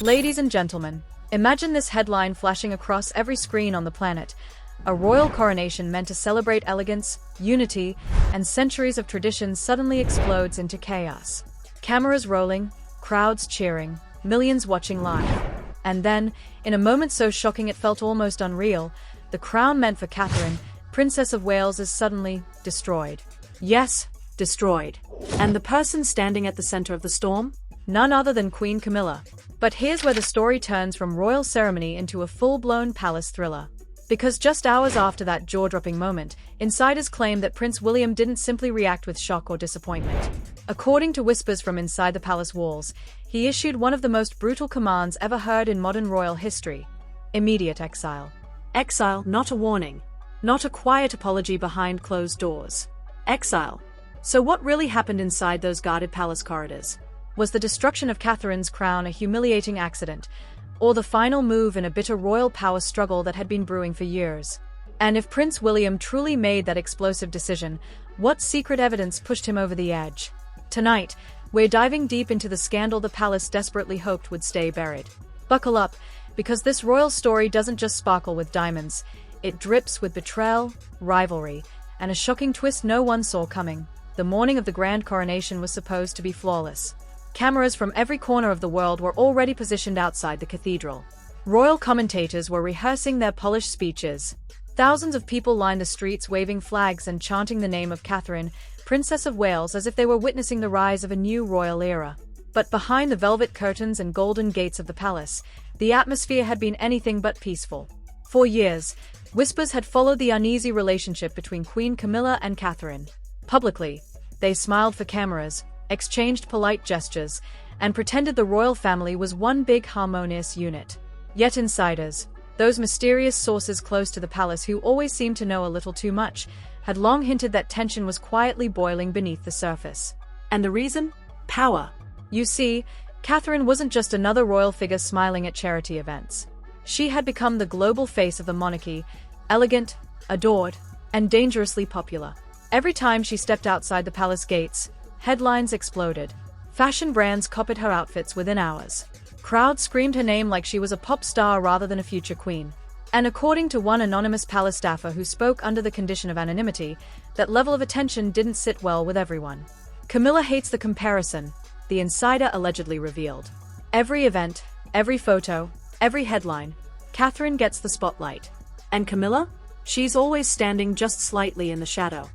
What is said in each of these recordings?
Ladies and gentlemen, imagine this headline flashing across every screen on the planet. A royal coronation meant to celebrate elegance, unity, and centuries of tradition suddenly explodes into chaos. Cameras rolling, crowds cheering, millions watching live. And then, in a moment so shocking it felt almost unreal, the crown meant for Catherine, Princess of Wales, is suddenly destroyed. Yes, destroyed. And the person standing at the center of the storm? None other than Queen Camilla. But here's where the story turns from royal ceremony into a full-blown palace thriller. Because just hours after that jaw-dropping moment, insiders claim that Prince William didn't simply react with shock or disappointment. According to whispers from inside the palace walls, he issued one of the most brutal commands ever heard in modern royal history: immediate exile. Exile, not a warning. Not a quiet apology behind closed doors. Exile. So what really happened inside those guarded palace corridors? Was the destruction of Catherine's crown a humiliating accident, or the final move in a bitter royal power struggle that had been brewing for years? And if Prince William truly made that explosive decision, what secret evidence pushed him over the edge? Tonight, we're diving deep into the scandal the palace desperately hoped would stay buried. Buckle up, because this royal story doesn't just sparkle with diamonds, it drips with betrayal, rivalry, and a shocking twist no one saw coming. The morning of the grand coronation was supposed to be flawless. Cameras from every corner of the world were already positioned outside the cathedral. Royal commentators were rehearsing their polished speeches. Thousands of people lined the streets waving flags and chanting the name of Catherine, Princess of Wales, as if they were witnessing the rise of a new royal era. But behind the velvet curtains and golden gates of the palace, the atmosphere had been anything but peaceful. For years, whispers had followed the uneasy relationship between Queen Camilla and Catherine. Publicly, they smiled for cameras, exchanged polite gestures, and pretended the royal family was one big harmonious unit. Yet insiders, those mysterious sources close to the palace who always seemed to know a little too much, had long hinted that tension was quietly boiling beneath the surface. And the reason? Power. You see, Catherine wasn't just another royal figure smiling at charity events. She had become the global face of the monarchy, elegant, adored, and dangerously popular. Every time she stepped outside the palace gates, headlines exploded. Fashion brands copied her outfits within hours. Crowds screamed her name like she was a pop star rather than a future queen. And according to one anonymous palace staffer who spoke under the condition of anonymity, that level of attention didn't sit well with everyone. Camilla hates the comparison, the insider allegedly revealed. Every event, every photo, every headline, Catherine gets the spotlight. And Camilla? She's always standing just slightly in the shadow.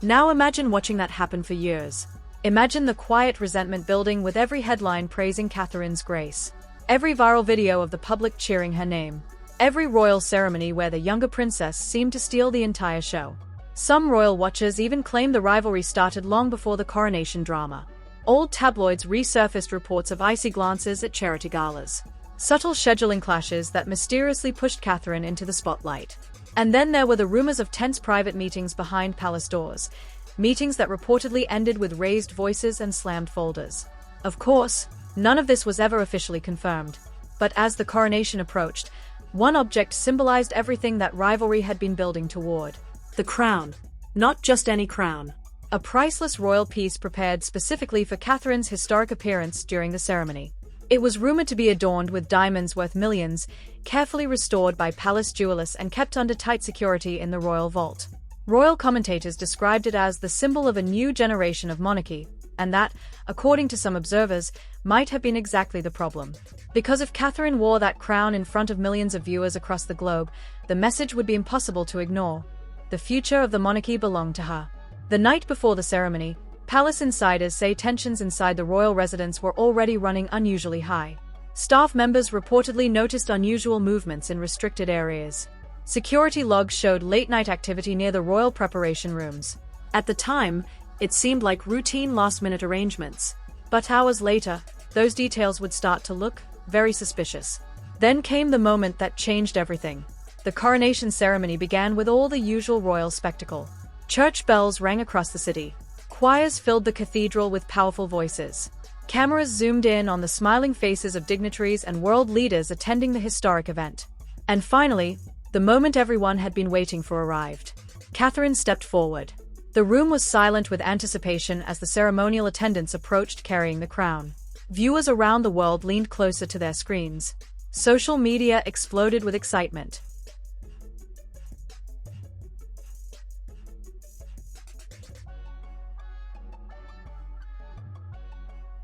Now imagine watching that happen for years. Imagine the quiet resentment building with every headline praising Catherine's grace. Every viral video of the public cheering her name. Every royal ceremony where the younger princess seemed to steal the entire show. Some royal watchers even claimed the rivalry started long before the coronation drama. Old tabloids resurfaced reports of icy glances at charity galas. Subtle scheduling clashes that mysteriously pushed Catherine into the spotlight. And then there were the rumors of tense private meetings behind palace doors. Meetings that reportedly ended with raised voices and slammed folders. Of course, none of this was ever officially confirmed. But as the coronation approached, one object symbolized everything that rivalry had been building toward. The crown. Not just any crown. A priceless royal piece prepared specifically for Catherine's historic appearance during the ceremony. It was rumored to be adorned with diamonds worth millions, carefully restored by palace jewelers and kept under tight security in the royal vault. Royal commentators described it as the symbol of a new generation of monarchy, and that, according to some observers, might have been exactly the problem. Because if Catherine wore that crown in front of millions of viewers across the globe, the message would be impossible to ignore. The future of the monarchy belonged to her. The night before the ceremony, palace insiders say tensions inside the royal residence were already running unusually high. Staff members reportedly noticed unusual movements in restricted areas. Security logs showed late-night activity near the royal preparation rooms. At the time, it seemed like routine last-minute arrangements. But hours later, those details would start to look very suspicious. Then came the moment that changed everything. The coronation ceremony began with all the usual royal spectacle. Church bells rang across the city. Choirs filled the cathedral with powerful voices. Cameras zoomed in on the smiling faces of dignitaries and world leaders attending the historic event. And finally, the moment everyone had been waiting for arrived. Catherine stepped forward. The room was silent with anticipation as the ceremonial attendants approached carrying the crown. Viewers around the world leaned closer to their screens. Social media exploded with excitement.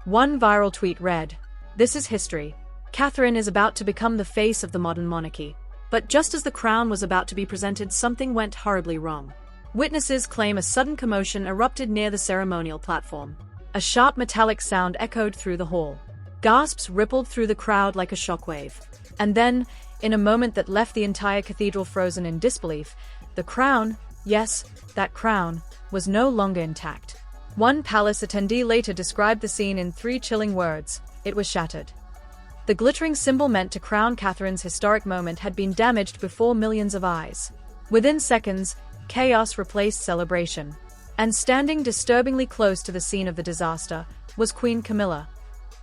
One viral tweet read, "This is history. Catherine is about to become the face of the modern monarchy." But just as the crown was about to be presented, something went horribly wrong. Witnesses claim a sudden commotion erupted near the ceremonial platform. A sharp metallic sound echoed through the hall. Gasps rippled through the crowd like a shockwave. And then, in a moment that left the entire cathedral frozen in disbelief, the crown, yes, that crown, was no longer intact. One palace attendee later described the scene in 3 chilling words: it was shattered. The glittering symbol meant to crown Catherine's historic moment had been damaged before millions of eyes. Within seconds, chaos replaced celebration. And standing disturbingly close to the scene of the disaster was Queen Camilla.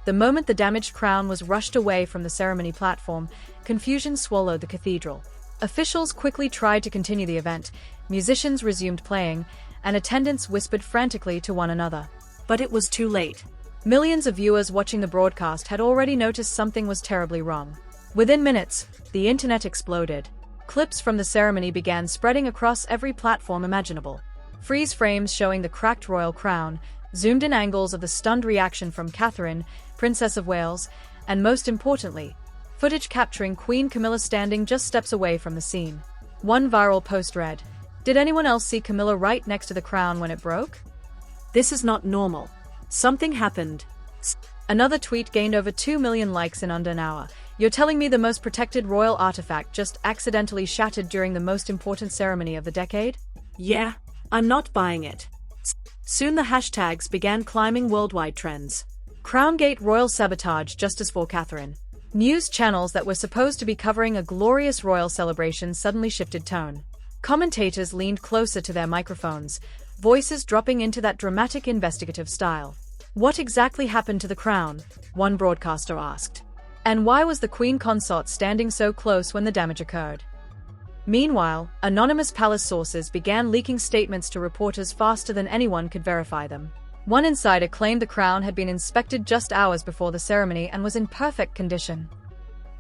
The moment the damaged crown was rushed away from the ceremony platform, confusion swallowed the cathedral. Officials quickly tried to continue the event, musicians resumed playing, and attendants whispered frantically to one another. But it was too late. Millions of viewers watching the broadcast had already noticed something was terribly wrong. Within minutes, the internet exploded. Clips from the ceremony began spreading across every platform imaginable. Freeze frames showing the cracked royal crown, zoomed-in angles of the stunned reaction from Catherine, Princess of Wales, and most importantly, footage capturing Queen Camilla standing just steps away from the scene. One viral post read, "Did anyone else see Camilla right next to the crown when it broke? This is not normal. Something happened." Another tweet gained over 2 million likes in under an hour. "You're telling me the most protected royal artifact just accidentally shattered during the most important ceremony of the decade? Yeah, I'm not buying it." Soon the hashtags began climbing worldwide trends. Crowngate royal sabotage justice for Catherine. News channels that were supposed to be covering a glorious royal celebration suddenly shifted tone. Commentators leaned closer to their microphones, voices dropping into that dramatic investigative style. "What exactly happened to the crown?" one broadcaster asked. "And why was the Queen Consort standing so close when the damage occurred?" Meanwhile, anonymous palace sources began leaking statements to reporters faster than anyone could verify them. One insider claimed the crown had been inspected just hours before the ceremony and was in perfect condition.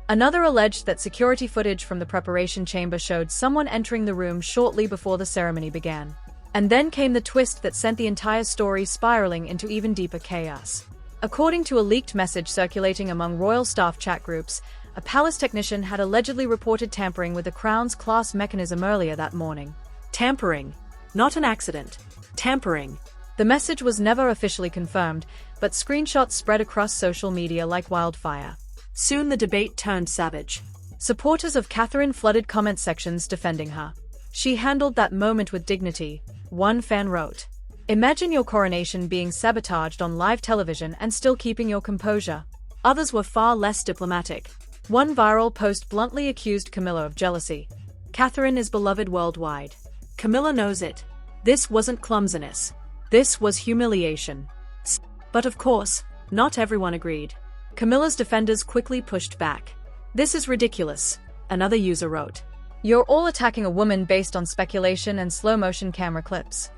Another alleged that security footage from the preparation chamber showed someone entering the room shortly before the ceremony began. And then came the twist that sent the entire story spiraling into even deeper chaos. According to a leaked message circulating among royal staff chat groups, a palace technician had allegedly reported tampering with the crown's class mechanism earlier that morning. Tampering. Not an accident. Tampering. The message was never officially confirmed, but screenshots spread across social media like wildfire. Soon the debate turned savage. Supporters of Catherine flooded comment sections defending her. "She handled that moment with dignity," one fan wrote. "Imagine your coronation being sabotaged on live television and still keeping your composure." Others were far less diplomatic. One viral post bluntly accused Camilla of jealousy. "Catherine is beloved worldwide. Camilla knows it. This wasn't clumsiness. This was humiliation." But of course, not everyone agreed. Camilla's defenders quickly pushed back. "This is ridiculous," another user wrote. "You're all attacking a woman based on speculation and slow-motion camera clips."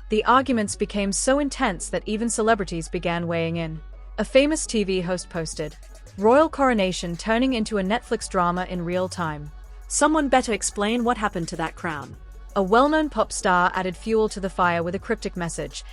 The arguments became so intense that even celebrities began weighing in. A famous TV host posted, "Royal coronation turning into a Netflix drama in real time. Someone better explain what happened to that crown." A well-known pop star added fuel to the fire with a cryptic message,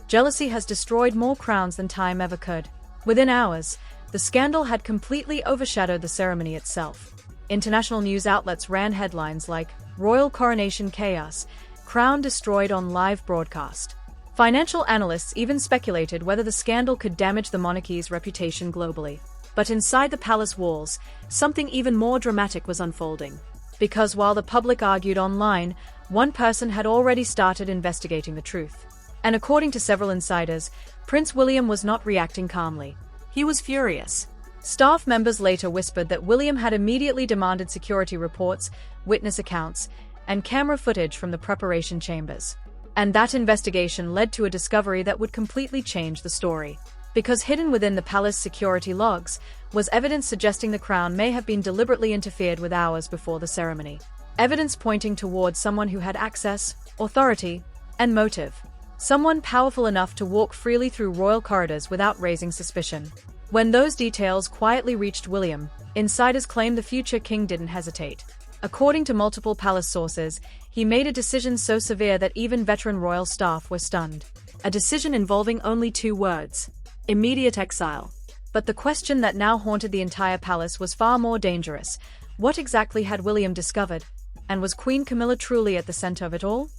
"Jealousy has destroyed more crowns than time ever could." Within hours, the scandal had completely overshadowed the ceremony itself. International news outlets ran headlines like, "Royal coronation chaos, crown destroyed on live broadcast." Financial analysts even speculated whether the scandal could damage the monarchy's reputation globally. But inside the palace walls, something even more dramatic was unfolding. Because while the public argued online, one person had already started investigating the truth. And according to several insiders, Prince William was not reacting calmly. He was furious. Staff members later whispered that William had immediately demanded security reports, witness accounts, and camera footage from the preparation chambers. And that investigation led to a discovery that would completely change the story. Because hidden within the palace security logs was evidence suggesting the crown may have been deliberately interfered with hours before the ceremony. Evidence pointing towards someone who had access, authority, and motive. Someone powerful enough to walk freely through royal corridors without raising suspicion. When those details quietly reached William, insiders claimed the future king didn't hesitate. According to multiple palace sources, he made a decision so severe that even veteran royal staff were stunned. A decision involving only 2 words: immediate exile. But the question that now haunted the entire palace was far more dangerous. What exactly had William discovered? And was Queen Camilla truly at the center of it all?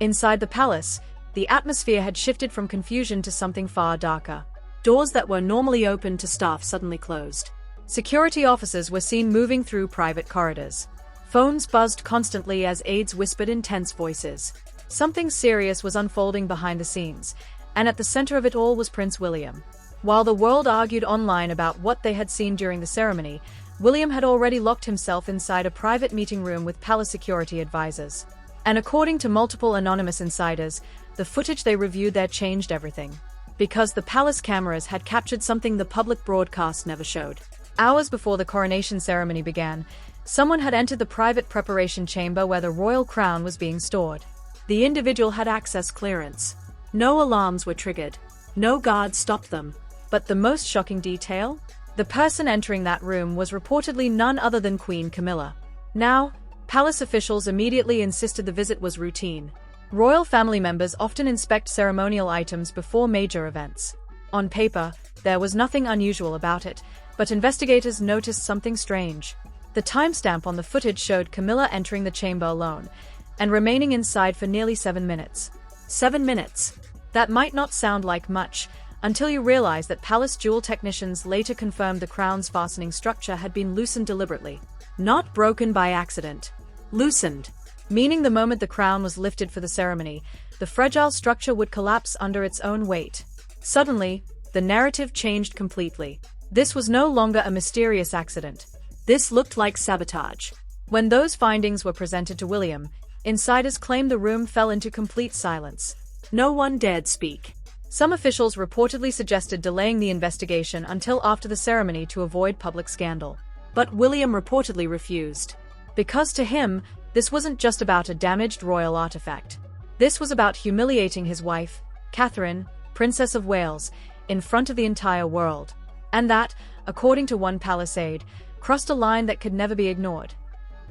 Inside the palace, the atmosphere had shifted from confusion to something far darker. Doors that were normally open to staff suddenly closed. Security officers were seen moving through private corridors. Phones buzzed constantly as aides whispered in tense voices. Something serious was unfolding behind the scenes, and at the center of it all was Prince William. While the world argued online about what they had seen during the ceremony, William had already locked himself inside a private meeting room with palace security advisors. And according to multiple anonymous insiders, the footage they reviewed there changed everything. Because the palace cameras had captured something the public broadcast never showed. Hours before the coronation ceremony began, someone had entered the private preparation chamber where the royal crown was being stored. The individual had access clearance. No alarms were triggered. No guards stopped them. But the most shocking detail? The person entering that room was reportedly none other than Queen Camilla. Now, palace officials immediately insisted the visit was routine. Royal family members often inspect ceremonial items before major events. On paper, there was nothing unusual about it, but investigators noticed something strange. The timestamp on the footage showed Camilla entering the chamber alone, and remaining inside for nearly 7 minutes. 7 minutes. That might not sound like much, until you realize that palace jewel technicians later confirmed the crown's fastening structure had been loosened deliberately. Not broken by accident. Loosened. Meaning the moment the crown was lifted for the ceremony, the fragile structure would collapse under its own weight. Suddenly, the narrative changed completely. This was no longer a mysterious accident. This looked like sabotage. When those findings were presented to William, insiders claimed the room fell into complete silence. No one dared speak. Some officials reportedly suggested delaying the investigation until after the ceremony to avoid public scandal. But William reportedly refused. Because to him, this wasn't just about a damaged royal artifact. This was about humiliating his wife, Catherine, Princess of Wales, in front of the entire world. And that, according to one palace aide, crossed a line that could never be ignored.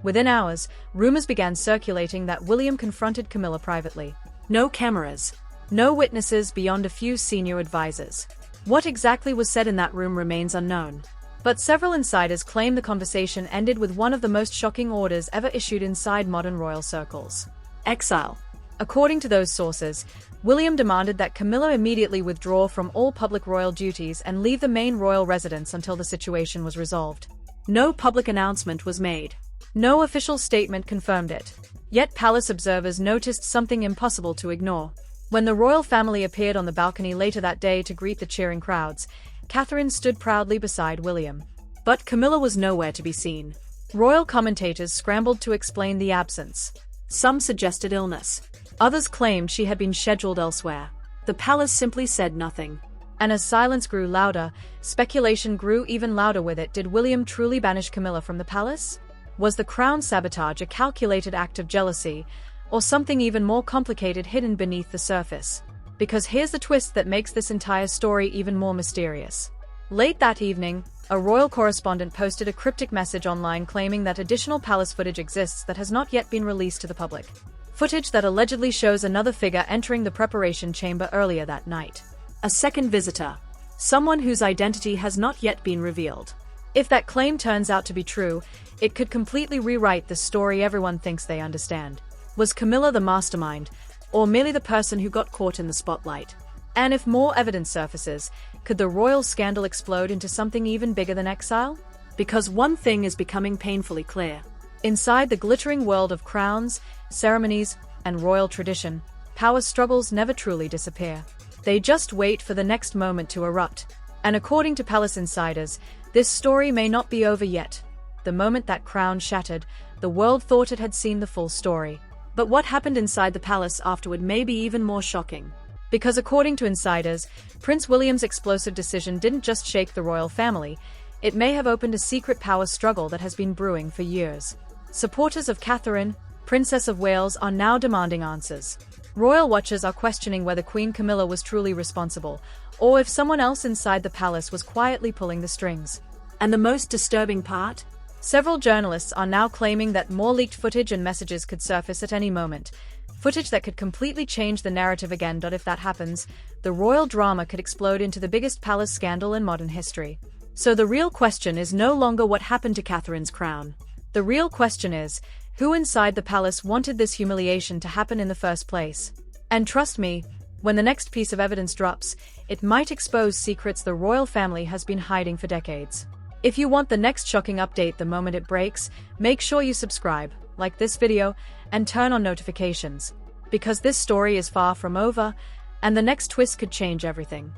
Within hours, rumors began circulating that William confronted Camilla privately. No cameras. No witnesses beyond a few senior advisors. What exactly was said in that room remains unknown. But several insiders claim the conversation ended with one of the most shocking orders ever issued inside modern royal circles. Exile. According to those sources, William demanded that Camilla immediately withdraw from all public royal duties and leave the main royal residence until the situation was resolved. No public announcement was made. No official statement confirmed it. Yet palace observers noticed something impossible to ignore. When the royal family appeared on the balcony later that day to greet the cheering crowds, Catherine stood proudly beside William. But Camilla was nowhere to be seen. Royal commentators scrambled to explain the absence. Some suggested illness. Others claimed she had been scheduled elsewhere. The palace simply said nothing. And as silence grew louder, speculation grew even louder with it. Did William truly banish Camilla from the palace? Was the crown sabotage a calculated act of jealousy, or something even more complicated hidden beneath the surface? Because here's the twist that makes this entire story even more mysterious. Late that evening, a royal correspondent posted a cryptic message online claiming that additional palace footage exists that has not yet been released to the public. Footage that allegedly shows another figure entering the preparation chamber earlier that night. A second visitor. Someone whose identity has not yet been revealed. If that claim turns out to be true, it could completely rewrite the story everyone thinks they understand. Was Camilla the mastermind, or merely the person who got caught in the spotlight? And if more evidence surfaces, could the royal scandal explode into something even bigger than exile? Because one thing is becoming painfully clear. Inside the glittering world of crowns, ceremonies, and royal tradition, power struggles never truly disappear. They just wait for the next moment to erupt. And according to palace insiders, this story may not be over yet. The moment that crown shattered, the world thought it had seen the full story. But what happened inside the palace afterward may be even more shocking. Because according to insiders, Prince William's explosive decision didn't just shake the royal family, it may have opened a secret power struggle that has been brewing for years. Supporters of Catherine, Princess of Wales, are now demanding answers. Royal watchers are questioning whether Queen Camilla was truly responsible, or if someone else inside the palace was quietly pulling the strings. And the most disturbing part? Several journalists are now claiming that more leaked footage and messages could surface at any moment. Footage that could completely change the narrative again. If that happens, the royal drama could explode into the biggest palace scandal in modern history. So the real question is no longer what happened to Catherine's crown. The real question is, who inside the palace wanted this humiliation to happen in the first place? And trust me, when the next piece of evidence drops, it might expose secrets the royal family has been hiding for decades. If you want the next shocking update the moment it breaks, make sure you subscribe, like this video, and turn on notifications. Because this story is far from over, and the next twist could change everything.